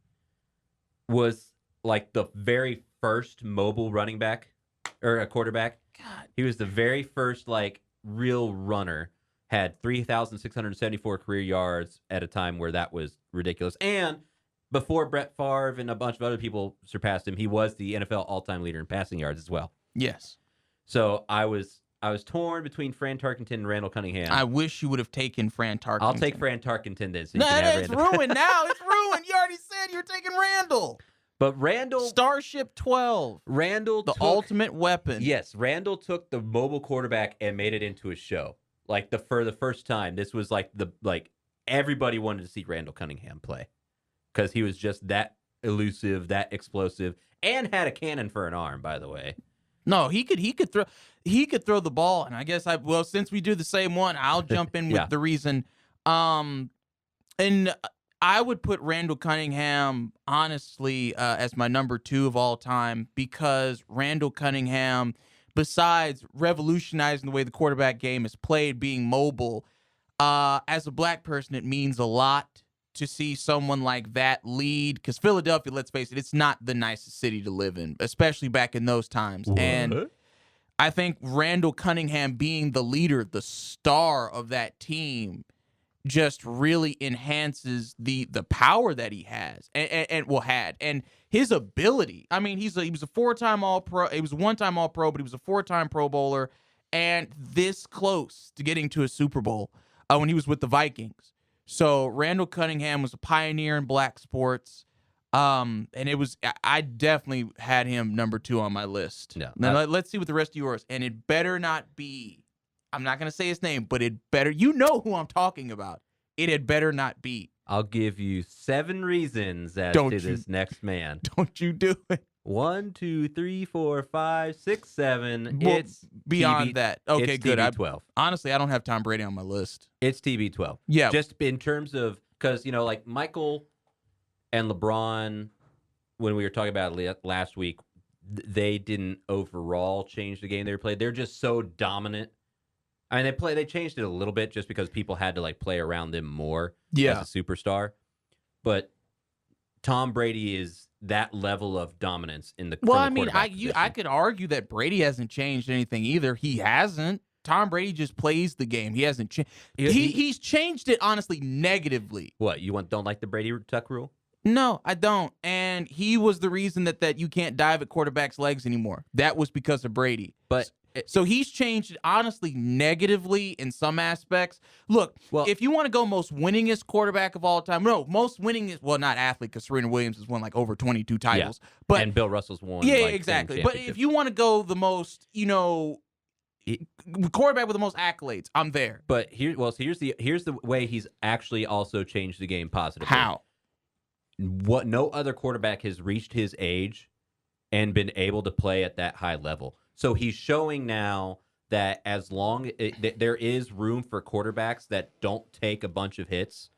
was like the very first mobile running back, or a quarterback. God. He was the very first like real runner, had 3,674 career yards at a time where that was ridiculous. And before Brett Favre and a bunch of other people surpassed him, he was the NFL all-time leader in passing yards as well. Yes. So I was torn between Fran Tarkenton and Randall Cunningham. I wish you would have taken Fran Tarkenton. I'll take Fran Tarkenton then. So it's ruined now. It's ruined. You already said you were taking Randall. But Randall... Starship 12. The ultimate weapon. Yes, Randall took the mobile quarterback and made it into a show. Like for the first time, this was like everybody wanted to see Randall Cunningham play. Because he was just that elusive, that explosive, and had a cannon for an arm, by the way. No, he could throw the ball, and I guess since we do the same one, I'll jump in with the reason. And I would put Randall Cunningham honestly as my number 2 of all time, because Randall Cunningham, besides revolutionizing the way the quarterback game is played, being mobile, as a black person, it means a lot to see someone like that lead, because Philadelphia, let's face it, it's not the nicest city to live in, especially back in those times. What? And I think Randall Cunningham being the leader, the star of that team, just really enhances the power that he has and had, and his ability. I mean, he was a 4-time All-Pro. He was a 1-time All-Pro, but he was a 4-time Pro Bowler, and this close to getting to a Super Bowl when he was with the Vikings. So Randall Cunningham was a pioneer in black sports, and I definitely had him number 2 on my list. Yeah. Now let's see what the rest of yours, and it better not be. I'm not gonna say his name, but it better. You know who I'm talking about. It had better not be. I'll give you 7 reasons this next man. Don't you do it. 1, 2, 3, 4, 5, 6, 7. Well, it's beyond that. Okay, it's good. TB12. Honestly, I don't have Tom Brady on my list. It's TB12. Yeah. Just in terms of, because, like Michael and LeBron, when we were talking about it last week, they didn't overall change the game they played. They're just so dominant. I mean, they changed it a little bit just because people had to like play around them more as a superstar. But Tom Brady is that level of dominance in the I could argue that Brady hasn't changed anything either. He hasn't. Tom Brady just plays the game. He hasn't changed. He's changed it honestly negatively. What, you don't like the Brady Tuck rule? No, I don't. And he was the reason that you can't dive at quarterbacks' legs anymore. That was because of Brady. So he's changed it honestly negatively in some aspects. Look, if you want to go most winningest quarterback of all time, most winningest, not athlete, because Serena Williams has won like over 22 titles. But and Bill Russell's won. Yeah, exactly. But if you want to go the most, quarterback with the most accolades, I'm there. But here's the way he's actually also changed the game positively. How? No other quarterback has reached his age and been able to play at that high level. So he's showing now that as long there is room for quarterbacks that don't take a bunch of hits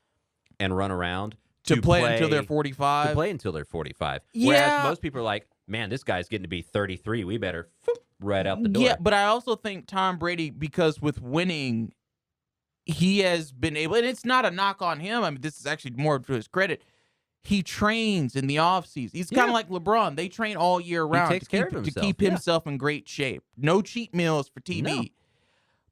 and run around to play until they're 45. To play until they're 45. Yeah. Whereas most people are like, man, this guy's getting to be 33. We better right out the door. Yeah, but I also think Tom Brady, because with winning, he has been able, and it's not a knock on him. I mean, this is actually more to his credit. He trains in the offseason. He's kind of like LeBron. They train all year round to keep himself himself in great shape. No cheat meals for TB. No.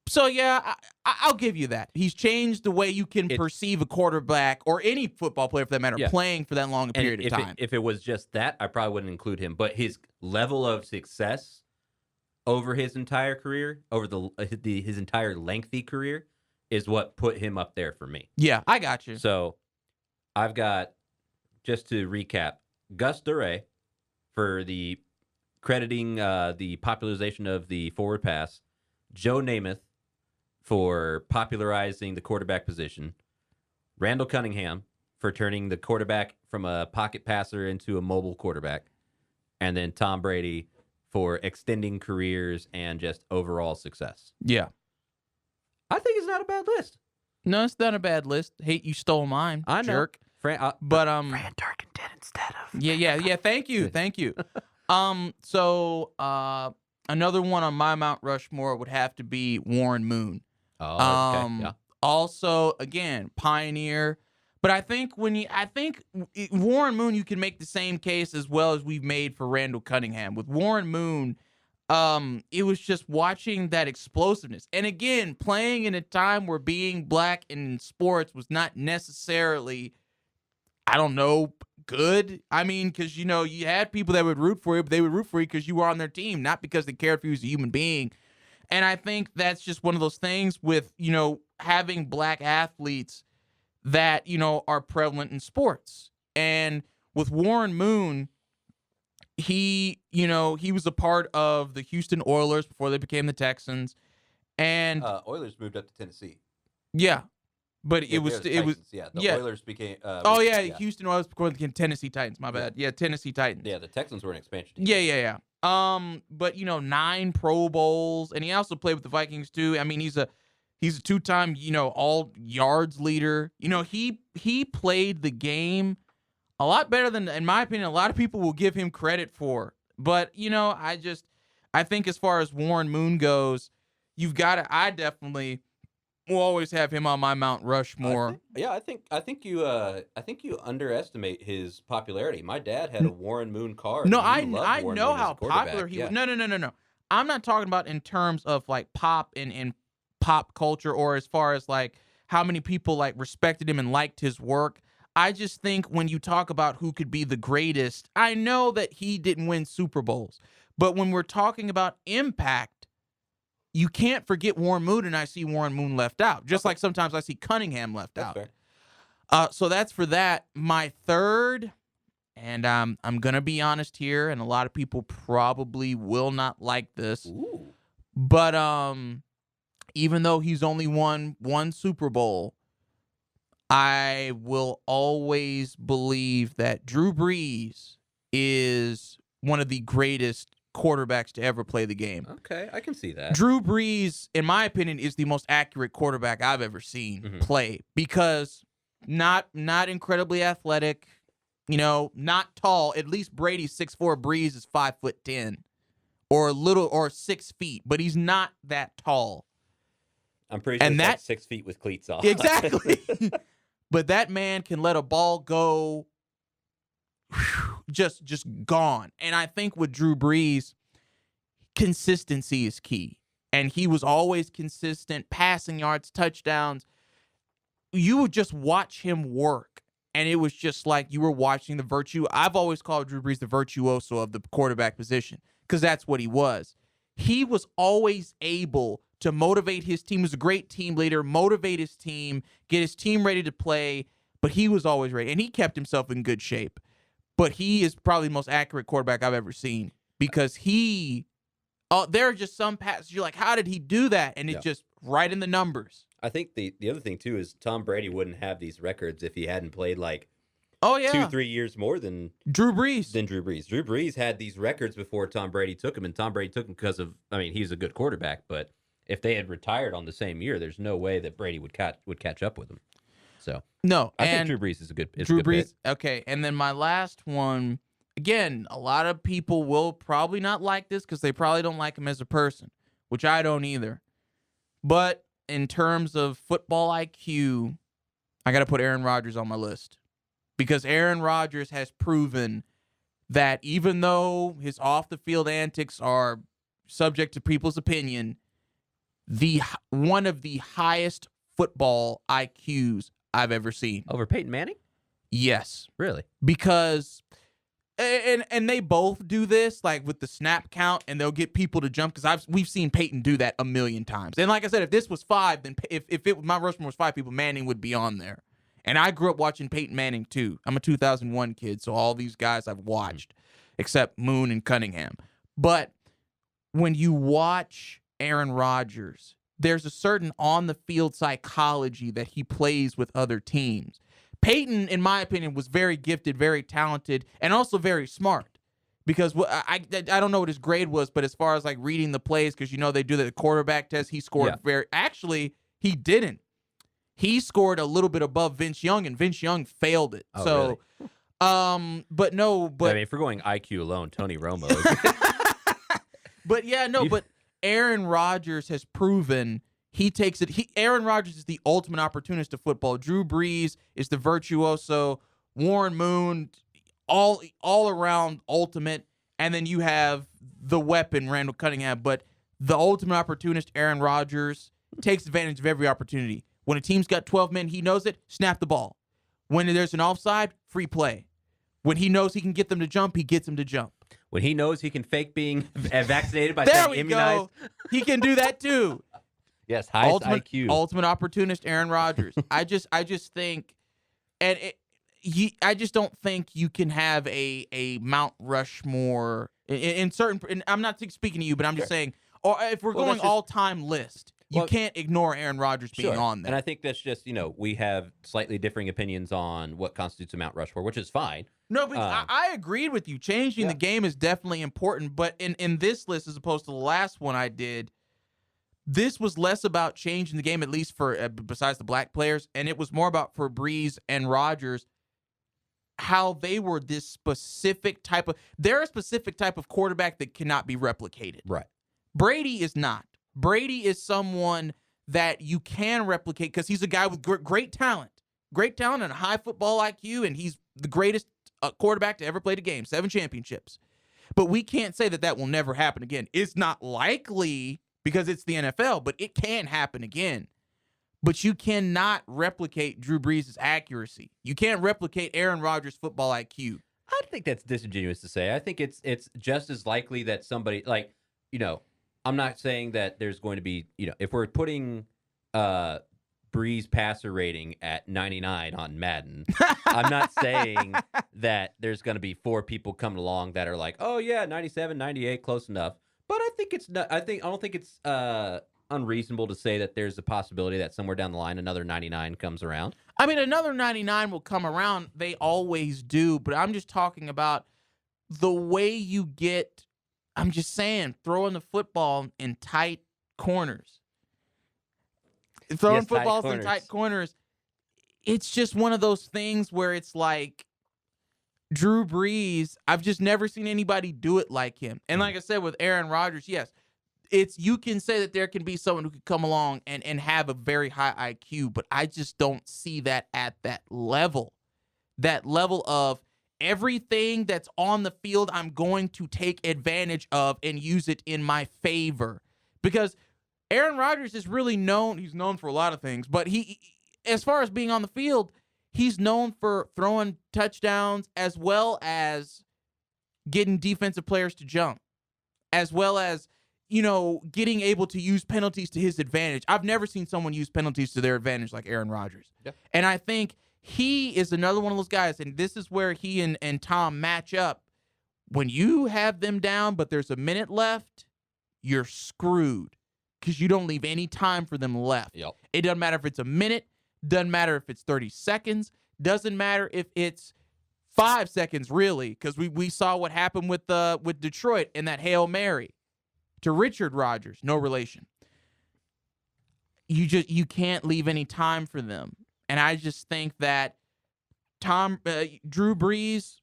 So, yeah, I'll give you that. He's changed the way you can perceive a quarterback or any football player, for that matter, playing for that long a period of time. If it was just that, I probably wouldn't include him. But his level of success over his entire career, over his entire lengthy career, is what put him up there for me. Yeah, I got you. So I've got, just to recap, Gus Duray for the crediting the popularization of the forward pass, Joe Namath for popularizing the quarterback position, Randall Cunningham for turning the quarterback from a pocket passer into a mobile quarterback, and then Tom Brady for extending careers and just overall success. Yeah. I think it's not a bad list. No, it's not a bad list. Hate you stole mine, I know. jerk. But Fran Tarkenton instead of. Yeah. Thank you. So another one on my Mount Rushmore would have to be Warren Moon. Oh, okay. Yeah. Also, again, pioneer. But I think Warren Moon, you can make the same case as well as we've made for Randall Cunningham. With Warren Moon, it was just watching that explosiveness. And again, playing in a time where being black in sports was not necessarily, I don't know, good. I mean, because, you had people that would root for you, but they would root for you because you were on their team, not because they cared for you as a human being. And I think that's just one of those things with, having black athletes that, are prevalent in sports. And with Warren Moon, he was a part of the Houston Oilers before they became the Texans. And Oilers moved up to Tennessee. Yeah. But The Oilers became. Houston Oilers became Tennessee Titans. My bad. Yeah, Tennessee Titans. Yeah, the Texans were an expansion team. Yeah. But 9 Pro Bowls, and he also played with the Vikings too. I mean, he's a two-time all yards leader. He played the game a lot better than, in my opinion, a lot of people will give him credit for. But I think as far as Warren Moon goes, I definitely will always have him on my Mount Rushmore. I think you underestimate his popularity. My dad had a Warren Moon card. No, I know how popular he was. No. I'm not talking about in terms of like pop and pop culture, or as far as like how many people like respected him and liked his work. I just think when you talk about who could be the greatest, I know that he didn't win Super Bowls, but when we're talking about impact, you can't forget Warren Moon, and I see Warren Moon left out. Just like sometimes I see Cunningham left out. Fair. So that's for that. My third, and I'm going to be honest here, and a lot of people probably will not like this. Ooh. But even though he's only won one Super Bowl, I will always believe that Drew Brees is one of the greatest quarterbacks to ever play the game. Okay, I can see that. Drew Brees, in my opinion, is the most accurate quarterback I've ever seen play, because not incredibly athletic, not tall. At least Brady's 6'4", Brees is 5'10", or 6 feet, but he's not that tall. I'm pretty sure it's like 6 feet with cleats off. Exactly. But that man can let a ball go just gone. And I think with Drew Brees, consistency is key. And he was always consistent, passing yards, touchdowns. You would just watch him work, and it was just like you were watching the virtue. I've always called Drew Brees the virtuoso of the quarterback position, because that's what he was. He was always able to motivate his team. He was a great team leader, motivate his team, get his team ready to play, but he was always ready, and he kept himself in good shape. But he is probably the most accurate quarterback I've ever seen, because there are just some passes you're like, how did he do that? And it's just right in the numbers. I think the other thing, too, is Tom Brady wouldn't have these records if he hadn't played 2-3 years more than Drew Brees. Drew Brees had these records before Tom Brady took him, and Tom Brady took him because of, he's a good quarterback, but if they had retired on the same year, there's no way that Brady would catch up with him. So no, I think Drew Brees is a good Drew Brees. Pick. Okay, and then my last one, again, a lot of people will probably not like this because they probably don't like him as a person, which I don't either. But in terms of football IQ, I got to put Aaron Rodgers on my list, because Aaron Rodgers has proven that even though his off-the-field antics are subject to people's opinion, one of the highest football IQs I've ever seen. Over Peyton Manning? Yes. Really? Because and they both do this, like with the snap count, and they'll get people to jump, because we've seen Peyton do that a million times. And like I said, if this was 5, then if Mount Rushmore was 5 people, Manning would be on there. And I grew up watching Peyton Manning too. I'm a 2001 kid, so all these guys I've watched, except Moon and Cunningham. But when you watch Aaron Rodgers, there's a certain on-the-field psychology that he plays with other teams. Peyton, in my opinion, was very gifted, very talented, and also very smart. Because I don't know what his grade was, but as far as like reading the plays, because they do the quarterback test, he scored Actually, he didn't. He scored a little bit above Vince Young, and Vince Young failed it. Oh, so, really? But I mean, if we're going IQ alone, Tony Romo is but Aaron Rodgers has proven he takes it. Aaron Rodgers is the ultimate opportunist of football. Drew Brees is the virtuoso. Warren Moon, all around ultimate. And then you have the weapon, Randall Cunningham. But the ultimate opportunist, Aaron Rodgers, takes advantage of every opportunity. When a team's got 12 men, he knows it, snap the ball. When there's an offside, free play. When he knows he can get them to jump, he gets them to jump. When he knows he can fake being vaccinated by saying immunized. Go. He can do that too. Yes, highest IQ. Ultimate opportunist, Aaron Rodgers. I just think, I just don't think you can have a Mount Rushmore in certain. And I'm not speaking to you, but I'm just saying, or if we're going all-time list, you can't ignore Aaron Rodgers being on there. And I think that's just, we have slightly differing opinions on what constitutes a Mount Rushmore, which is fine. No, but I agreed with you. Changing the game is definitely important. But in this list, as opposed to the last one I did, this was less about changing the game, at least for besides the black players, and it was more about for Brees and Rodgers, how they were this specific type of. They're a specific type of quarterback that cannot be replicated. Right. Brady is not. Brady is someone that you can replicate because he's a guy with great talent and a high football IQ, and he's the greatest quarterback to ever play the game, 7 championships. But we can't say that will never happen again. It's not likely because it's the NFL, but it can happen again. But you cannot replicate Drew Brees' accuracy. You can't replicate Aaron Rodgers' football IQ. I think that's disingenuous to say. I think it's just as likely that somebody I'm not saying that there's going to be, if we're putting Brees passer rating at 99 on Madden, I'm not saying that there's going to be 4 people coming along that are like, oh yeah, 97, 98, close enough. But I think it's not. I don't think it's unreasonable to say that there's a possibility that somewhere down the line another 99 comes around. I mean, another 99 will come around. They always do. But I'm just talking about the way you get. I'm just saying, throwing the football in tight corners. Throwing footballs in tight corners. It's just one of those things where it's like Drew Brees, I've just never seen anybody do it like him. And like I said, with Aaron Rodgers, yes, you can say that there can be someone who could come along and have a very high IQ, but I just don't see that at that level. That level of everything that's on the field, I'm going to take advantage of and use it in my favor. Because Aaron Rodgers is really known. He's known for a lot of things, but he, as far as being on the field, he's known for throwing touchdowns as well as getting defensive players to jump, as well as, getting able to use penalties to his advantage. I've never seen someone use penalties to their advantage like Aaron Rodgers. Yeah. And I think he is another one of those guys, and this is where he and Tom match up. When you have them down, but there's a minute left, you're screwed because you don't leave any time for them left. Yep. It doesn't matter if it's a minute, doesn't matter if it's 30 seconds, doesn't matter if it's 5 seconds, really, because we saw what happened with Detroit in that Hail Mary to Richard Rodgers, no relation. You can't leave any time for them. And I just think that Drew Brees,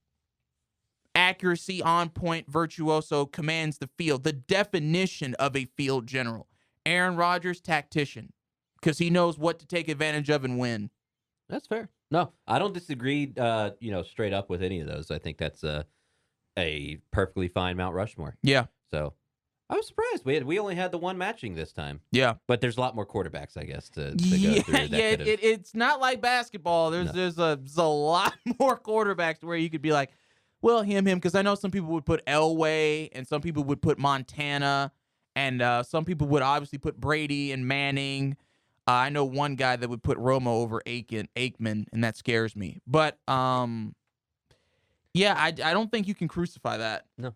accuracy, on point, virtuoso, commands the field. The definition of a field general. Aaron Rodgers, tactician, because he knows what to take advantage of and win. That's fair. No, I don't disagree. Straight up with any of those. I think that's a perfectly fine Mount Rushmore. Yeah. So, I was surprised. We only had the one matching this time. Yeah. But there's a lot more quarterbacks, I guess, to go Yeah, through. it's not like basketball. There's a lot more quarterbacks where you could be like, well, him, because I know some people would put Elway and some people would put Montana and some people would obviously put Brady and Manning. I know one guy that would put Romo over Aikman, and that scares me. But, yeah, I don't think you can crucify that. No.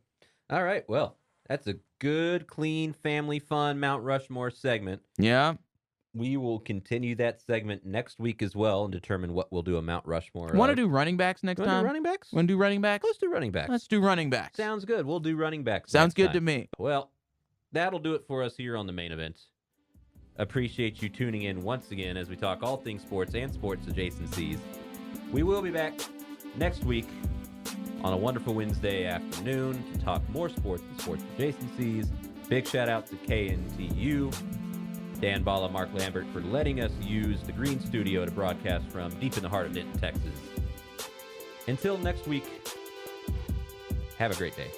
All right, well, that's a good, clean, family fun Mount Rushmore segment. Yeah. We will continue that segment next week as well and determine what we'll do a Mount Rushmore. Want to do running backs next time? Do running backs? Want to do running backs? Let's do running backs. Let's do running backs. Sounds good. We'll do running backs. Sounds next good time. to me. Well, that'll do it for us here on the main event. Appreciate you tuning in once again as we talk all things sports and sports adjacencies. We will be back next week on a wonderful Wednesday afternoon to talk more sports and sports adjacencies. Big shout out to KNTU, Dan Bala, Mark Lambert for letting us use the Green Studio to broadcast from deep in the heart of Denton, Texas. Until next week, have a great day.